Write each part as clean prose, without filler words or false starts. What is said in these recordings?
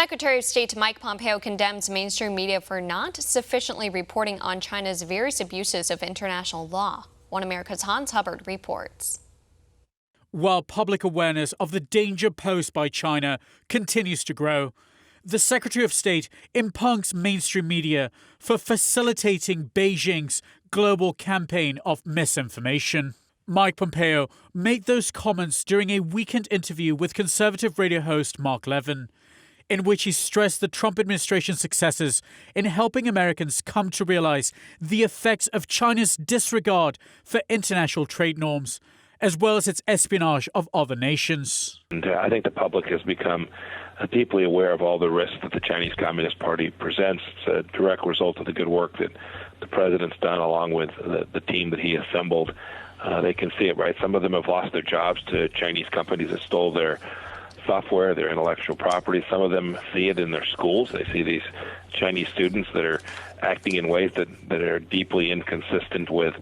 Secretary of State Mike Pompeo condemns mainstream media for not sufficiently reporting on China's various abuses of international law. One America's Hubbard reports. While public awareness of the danger posed by China continues to grow, the Secretary of State impugns mainstream media for facilitating Beijing's global campaign of misinformation. Mike Pompeo made those comments during a weekend interview with conservative radio host Mark Levin, in which he stressed the Trump administration's successes in helping Americans come to realize the effects of China's disregard for international trade norms, as well as its espionage of other nations. And I think the public has become deeply aware of all the risks that the Chinese Communist Party presents. It's a direct result of the good work that the president's done along with the team that he assembled. They can see it, right? Some of them have lost their jobs to Chinese companies that stole their software, their intellectual property. Some of them see it in their schools. They see these Chinese students that are acting in ways that are deeply inconsistent with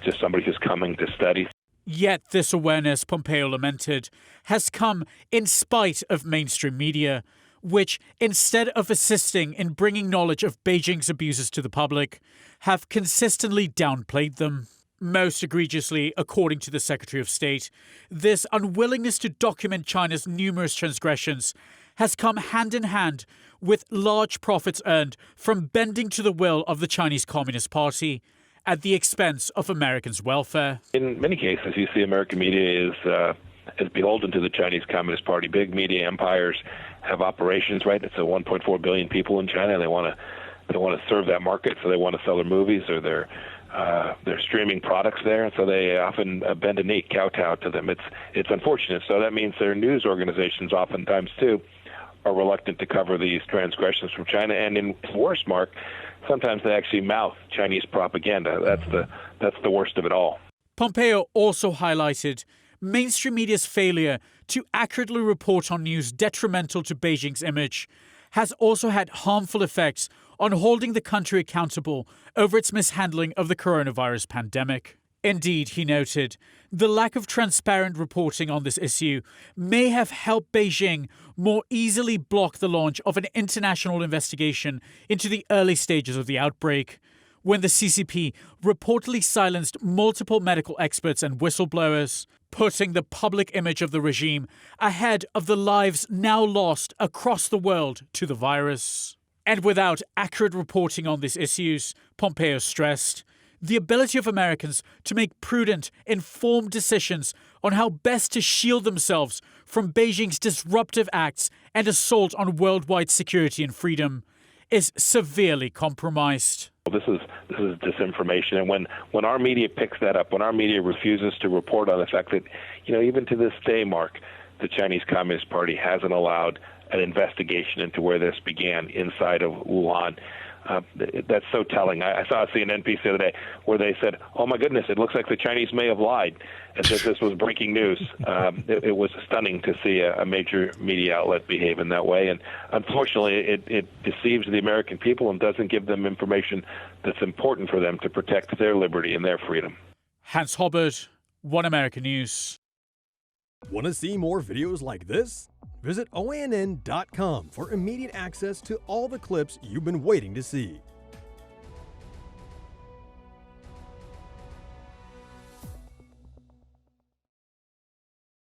just somebody who's coming to study. Yet this awareness, Pompeo lamented, has come in spite of mainstream media, which, instead of assisting in bringing knowledge of Beijing's abuses to the public, have consistently downplayed them. Most egregiously, according to the Secretary of State, this unwillingness to document China's numerous transgressions has come hand in hand with large profits earned from bending to the will of the Chinese Communist Party at the expense of Americans' welfare. In many cases, you see American media is beholden to the Chinese Communist Party. Big media empires have operations, right? It's 1.4 billion people in China. They want to serve that market, so they want to sell their movies or their streaming products there, and so they often bend a knee, kowtow to them. It's unfortunate. So that means their news organizations oftentimes too are reluctant to cover these transgressions from China, and in worse, Mark, sometimes they actually mouth Chinese propaganda. That's the worst of it all. Pompeo also highlighted mainstream media's failure to accurately report on news detrimental to Beijing's image has also had harmful effects on holding the country accountable over its mishandling of the coronavirus pandemic. Indeed, he noted, the lack of transparent reporting on this issue may have helped Beijing more easily block the launch of an international investigation into the early stages of the outbreak, when the CCP reportedly silenced multiple medical experts and whistleblowers, putting the public image of the regime ahead of the lives now lost across the world to the virus. And without accurate reporting on these issues, Pompeo stressed, the ability of Americans to make prudent, informed decisions on how best to shield themselves from Beijing's disruptive acts and assault on worldwide security and freedom is severely compromised. This is disinformation, and when our media picks that up, when our media refuses to report on the fact that, even to this day, Mark, the Chinese Communist Party hasn't allowed an investigation into where this began inside of Wuhan. That's so telling. I saw a CNN piece the other day where they said, oh my goodness, it looks like the Chinese may have lied, as if this was breaking news. It was stunning to see a major media outlet behave in that way, and unfortunately it deceives the American people and doesn't give them information that's important for them to protect their liberty and their freedom. Hans Hubbard, One America News. Want to see more videos like this? Visit OANN.com for immediate access to all the clips you've been waiting to see.